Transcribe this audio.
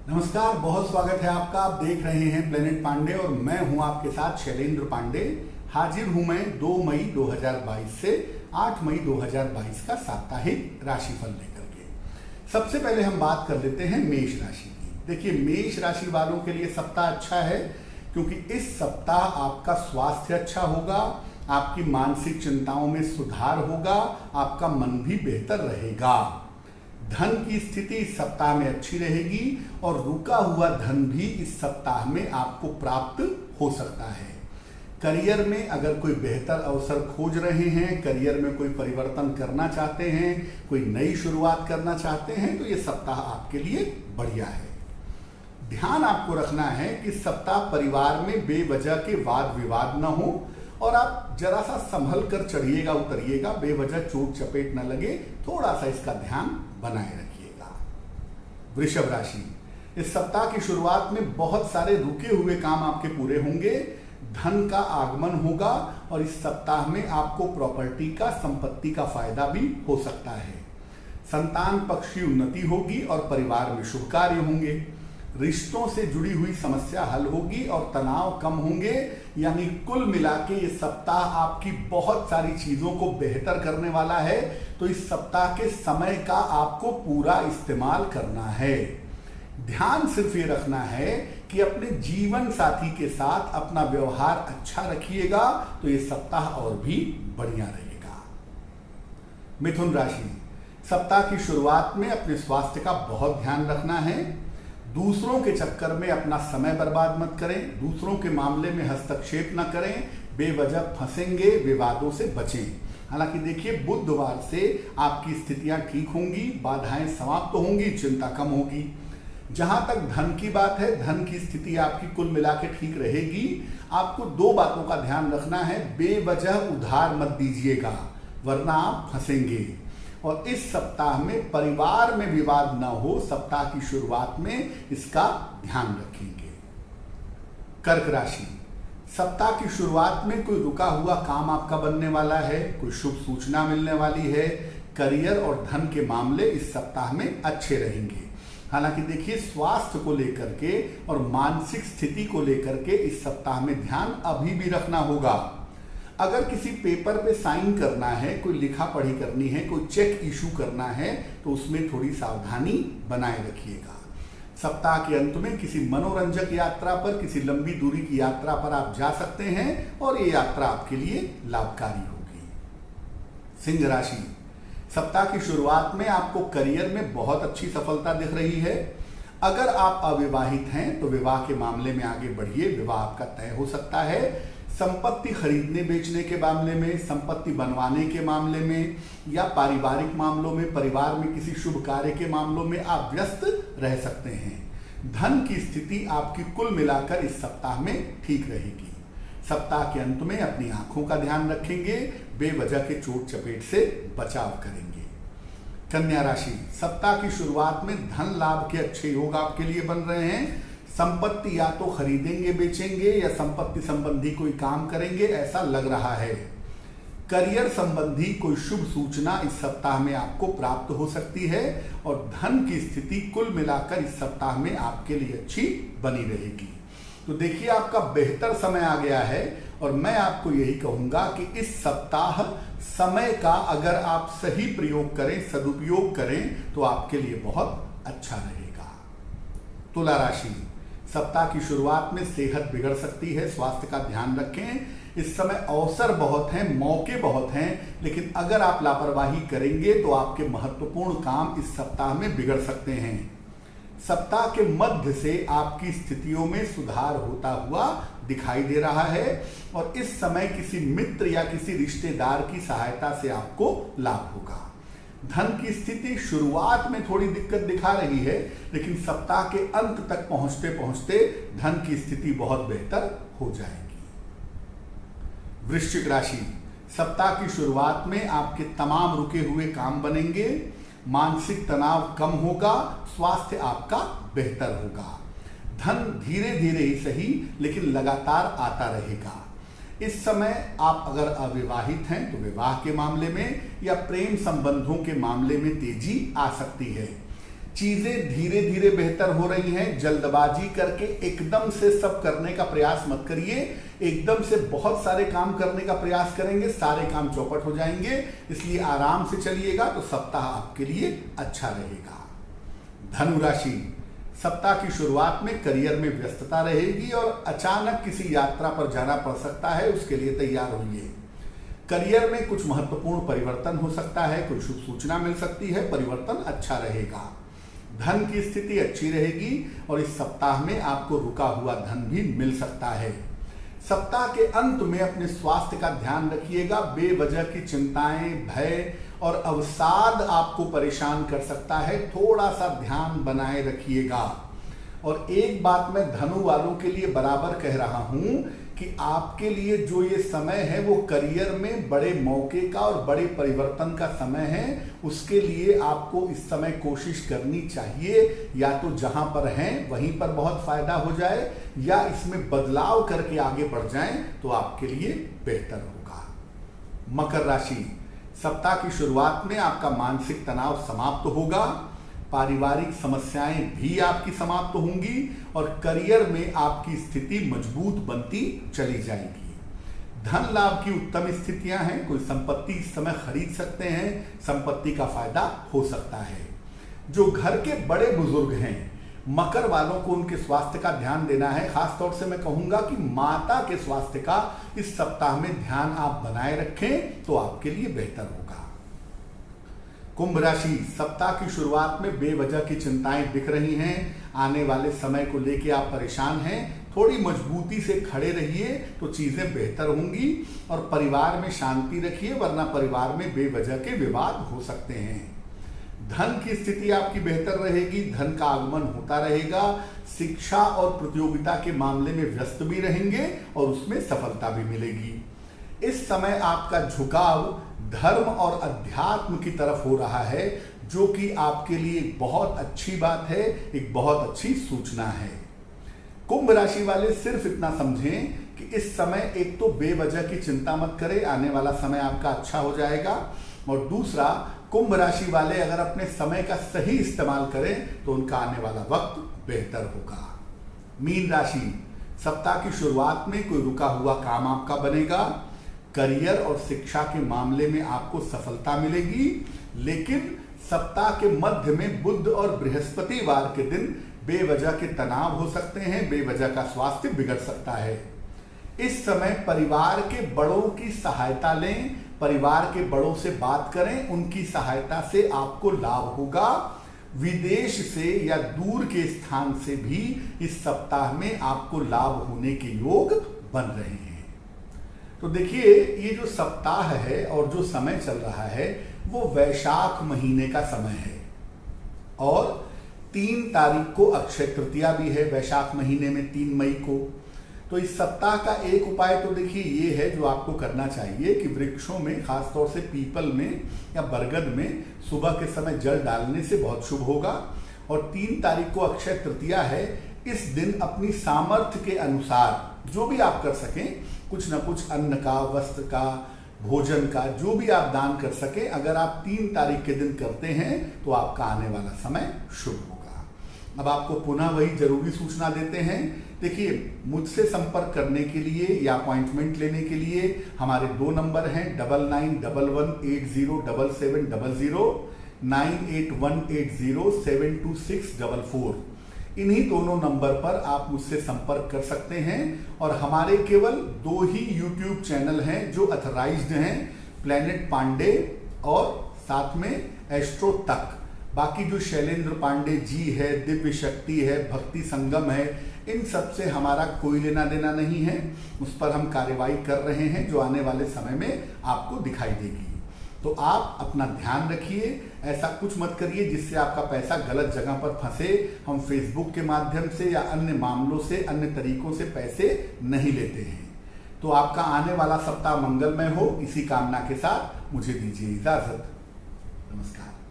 नमस्कार, बहुत स्वागत है आपका। आप देख रहे हैं प्लेनेट पांडे और मैं हूं आपके साथ शैलेंद्र पांडे। हाजिर हूं मैं 2 मई 2022 से 8 मई 2022 का साप्ताहिक राशिफल लेकर के। सबसे पहले हम बात कर लेते हैं मेष राशि की। देखिए, मेष राशि वालों के लिए सप्ताह अच्छा है क्योंकि इस सप्ताह आपका स्वास्थ्य अच्छा होगा, आपकी मानसिक चिंताओं में सुधार होगा, आपका मन भी बेहतर रहेगा। धन की स्थिति इस सप्ताह में अच्छी रहेगी और रुका हुआ धन भी इस सप्ताह में आपको प्राप्त हो सकता है। करियर में अगर कोई बेहतर अवसर खोज रहे हैं, करियर में कोई परिवर्तन करना चाहते हैं, कोई नई शुरुआत करना चाहते हैं, तो ये सप्ताह आपके लिए बढ़िया है। ध्यान आपको रखना है कि सप्ताह परिवार में बेवजह के वाद विवाद न हो और आप जरा सा संभल कर चढ़िएगा उतरिएगा, बेवजह चोट चपेट न लगे, थोड़ा सा इसका ध्यान बनाए रखिएगा। वृषभ राशि, इस सप्ताह की शुरुआत में बहुत सारे रुके हुए काम आपके पूरे होंगे, धन का आगमन होगा और इस सप्ताह में आपको प्रॉपर्टी का, संपत्ति का फायदा भी हो सकता है। संतान पक्ष की उन्नति होगी और परिवार में शुभ कार्य होंगे। रिश्तों से जुड़ी हुई समस्या हल होगी और तनाव कम होंगे। यानी कुल मिला के ये सप्ताह आपकी बहुत सारी चीजों को बेहतर करने वाला है। तो इस सप्ताह के समय का आपको पूरा इस्तेमाल करना है। ध्यान सिर्फ ये रखना है कि अपने जीवन साथी के साथ अपना व्यवहार अच्छा रखिएगा, तो ये सप्ताह और भी बढ़िया रहेगा। मिथुन राशि, सप्ताह की शुरुआत में अपने स्वास्थ्य का बहुत ध्यान रखना है। दूसरों के चक्कर में अपना समय बर्बाद मत करें, दूसरों के मामले में हस्तक्षेप न करें, बेवजह फंसेंगे, विवादों से बचें। हालांकि देखिए, बुधवार से आपकी स्थितियां ठीक होंगी, बाधाएं समाप्त होंगी, चिंता कम होगी। जहां तक धन की बात है, धन की स्थिति आपकी कुल मिला के ठीक रहेगी। आपको 2 बातों का ध्यान रखना है, बेवजह उधार मत दीजिएगा वरना आप फंसेंगे। और इस सप्ताह में परिवार में विवाद न हो, सप्ताह की शुरुआत में इसका ध्यान रखेंगे। कर्क राशि, सप्ताह की शुरुआत में कोई रुका हुआ काम आपका बनने वाला है, कोई शुभ सूचना मिलने वाली है। करियर और धन के मामले इस सप्ताह में अच्छे रहेंगे। हालांकि देखिए, स्वास्थ्य को लेकर के और मानसिक स्थिति को लेकर के इस सप्ताह में ध्यान अभी भी रखना होगा। अगर किसी पेपर पे साइन करना है, कोई लिखा पढ़ी करनी है, कोई चेक इशू करना है, तो उसमें थोड़ी सावधानी बनाए रखिएगा। सप्ताह के अंत में किसी मनोरंजक यात्रा पर, किसी लंबी दूरी की यात्रा पर आप जा सकते हैं और ये यात्रा आपके लिए लाभकारी होगी। सिंह राशि, सप्ताह की शुरुआत में आपको करियर में बहुत अच्छी सफलता दिख रही है। अगर आप अविवाहित हैं तो विवाह के मामले में आगे बढ़िए, विवाह आपका तय हो सकता है। संपत्ति खरीदने बेचने के मामले में, संपत्ति बनवाने के मामले में या पारिवारिक मामलों में, परिवार में किसी शुभ कार्य के मामलों में आप व्यस्त रह सकते हैं। धन की स्थिति आपकी कुल मिलाकर इस सप्ताह में ठीक रहेगी। सप्ताह के अंत में अपनी आंखों का ध्यान रखेंगे, बेवजह के चोट चपेट से बचाव करेंगे। कन्या राशि, सप्ताह की शुरुआत में धन लाभ के अच्छे योग आपके लिए बन रहे हैं। संपत्ति या तो खरीदेंगे बेचेंगे या संपत्ति संबंधी कोई काम करेंगे, ऐसा लग रहा है। करियर संबंधी कोई शुभ सूचना इस सप्ताह में आपको प्राप्त हो सकती है और धन की स्थिति कुल मिलाकर इस सप्ताह में आपके लिए अच्छी बनी रहेगी। तो देखिए, आपका बेहतर समय आ गया है और मैं आपको यही कहूंगा कि इस सप्ताह समय का अगर आप सही प्रयोग करें, सदुपयोग करें, तो आपके लिए बहुत अच्छा रहेगा। तुला राशि, सप्ताह की शुरुआत में सेहत बिगड़ सकती है, स्वास्थ्य का ध्यान रखें। इस समय अवसर बहुत हैं, मौके बहुत हैं, लेकिन अगर आप लापरवाही करेंगे तो आपके महत्वपूर्ण काम इस सप्ताह में बिगड़ सकते हैं। सप्ताह के मध्य से आपकी स्थितियों में सुधार होता हुआ दिखाई दे रहा है और इस समय किसी मित्र या किसी रिश्तेदार की सहायता से आपको लाभ होगा। धन की स्थिति शुरुआत में थोड़ी दिक्कत दिखा रही है, लेकिन सप्ताह के अंत तक पहुंचते पहुंचते धन की स्थिति बहुत बेहतर हो जाएगी। वृश्चिक राशि, सप्ताह की शुरुआत में आपके तमाम रुके हुए काम बनेंगे, मानसिक तनाव कम होगा, स्वास्थ्य आपका बेहतर होगा। धन धीरे धीरे ही सही लेकिन लगातार आता रहेगा। इस समय आप अगर अविवाहित हैं तो विवाह के मामले में या प्रेम संबंधों के मामले में तेजी आ सकती है। चीजें धीरे धीरे बेहतर हो रही हैं। जल्दबाजी करके एकदम से सब करने का प्रयास मत करिए। एकदम से बहुत सारे काम करने का प्रयास करेंगे, सारे काम चौपट हो जाएंगे। इसलिए आराम से चलिएगा तो सप्ताह आपके लिए अच्छा रहेगा। धनु राशि, सप्ताह की शुरुआत में करियर में व्यस्तता रहेगी और अचानक किसी यात्रा पर जाना पड़ सकता है, उसके लिए तैयार होइए। करियर में कुछ महत्वपूर्ण परिवर्तन हो सकता है, कोई शुभ सूचना मिल सकती है, परिवर्तन अच्छा रहेगा। धन की स्थिति अच्छी रहेगी और इस सप्ताह में आपको रुका हुआ धन भी मिल सकता है। सप्ताह के अंत में अपने स्वास्थ्य का ध्यान रखिएगा। बेवजह की चिंताएं, भय और अवसाद आपको परेशान कर सकता है, थोड़ा सा ध्यान बनाए रखिएगा। और एक बात मैं धनु वालों के लिए बराबर कह रहा हूं कि आपके लिए जो ये समय है वो करियर में बड़े मौके का और बड़े परिवर्तन का समय है। उसके लिए आपको इस समय कोशिश करनी चाहिए, या तो जहां पर हैं वहीं पर बहुत फायदा हो जाए, या इसमें बदलाव करके आगे बढ़ जाएं तो आपके लिए बेहतर होगा। मकर राशि, सप्ताह की शुरुआत में आपका मानसिक तनाव समाप्त होगा। पारिवारिक समस्याएं भी आपकी समाप्त होंगी और करियर में आपकी स्थिति मजबूत बनती चली जाएगी। धन लाभ की उत्तम स्थितियां हैं। कोई संपत्ति इस समय खरीद सकते हैं, संपत्ति का फायदा हो सकता है। जो घर के बड़े बुजुर्ग हैं, मकर वालों को उनके स्वास्थ्य का ध्यान देना है। खासतौर से मैं कहूंगा कि माता के स्वास्थ्य का इस सप्ताह में ध्यान आप बनाए रखें तो आपके लिए बेहतर होगा। कुंभ राशि, सप्ताह की शुरुआत में बेवजह की चिंताएं दिख रही हैं। आने वाले समय को लेकर आप परेशान हैं। थोड़ी मजबूती से खड़े रहिए तो चीजें बेहतर होंगी और परिवार में शांति रखिए, वरना परिवार में बेवजह के विवाद हो सकते हैं। धन की स्थिति आपकी बेहतर रहेगी, धन का आगमन होता रहेगा। शिक्षा और प्रतियोगिता के मामले में व्यस्त भी रहेंगे और उसमें सफलता भी मिलेगी। इस समय आपका झुकाव धर्म और अध्यात्म की तरफ हो रहा है, जो कि आपके लिए एक बहुत अच्छी बात है, एक बहुत अच्छी सूचना है। कुंभ राशि वाले सिर्फ इतना समझें कि इस समय एक तो बेवजह की चिंता मत करें, आने वाला समय आपका अच्छा हो जाएगा। और दूसरा, कुंभ राशि वाले अगर अपने समय का सही इस्तेमाल करें तो उनका आने वाला वक्त बेहतर होगा। मीन राशि, सप्ताह की शुरुआत में कोई रुका हुआ काम आपका बनेगा। करियर और शिक्षा के मामले में आपको सफलता मिलेगी, लेकिन सप्ताह के मध्य में बुध और बृहस्पतिवार के दिन बेवजह के तनाव हो सकते हैं, बेवजह का स्वास्थ्य बिगड़ सकता है। इस समय परिवार के बड़ों की सहायता लें, परिवार के बड़ों से बात करें, उनकी सहायता से आपको लाभ होगा। विदेश से या दूर के स्थान से भी इस सप्ताह में आपको लाभ होने के योग बन रहे हैं। तो देखिए, ये जो सप्ताह है और जो समय चल रहा है वो वैशाख महीने का समय है और 3 तारीख को अक्षय तृतीया भी है वैशाख महीने में, 3 मई को। तो इस सप्ताह का एक उपाय तो देखिए ये है जो आपको करना चाहिए कि वृक्षों में, खासतौर से पीपल में या बरगद में सुबह के समय जल डालने से बहुत शुभ होगा। और 3 तारीख को अक्षय तृतीया है। इस दिन अपनी सामर्थ्य के अनुसार जो भी आप कर सकें, कुछ न कुछ अन्न का, वस्त्र का, भोजन का, जो भी आप दान कर सके, अगर आप 3 तारीख के दिन करते हैं तो आपका आने वाला समय शुभ होगा। अब आपको पुनः वही जरूरी सूचना देते हैं। देखिए, मुझसे संपर्क करने के लिए या अपॉइंटमेंट लेने के लिए हमारे 2 नंबर हैं 9911807700, 9818072644। इन्हीं दोनों नंबर पर आप मुझसे संपर्क कर सकते हैं। और हमारे केवल 2 ही यूट्यूब चैनल हैं जो अथराइज्ड हैं, प्लेनेट पांडे और साथ में एस्ट्रो तक। बाकी जो शैलेंद्र पांडे जी है, दिव्य शक्ति है, भक्ति संगम है, इन सब से हमारा कोई लेना देना नहीं है। उस पर हम कार्यवाही कर रहे हैं जो आने वाले समय में आपको दिखाई देगी। तो आप अपना ध्यान रखिए, ऐसा कुछ मत करिए जिससे आपका पैसा गलत जगह पर फंसे। हम फेसबुक के माध्यम से या अन्य मामलों से, अन्य तरीकों से पैसे नहीं लेते हैं। तो आपका आने वाला सप्ताह मंगलमय हो, इसी कामना के साथ मुझे दीजिए इजाजत। नमस्कार।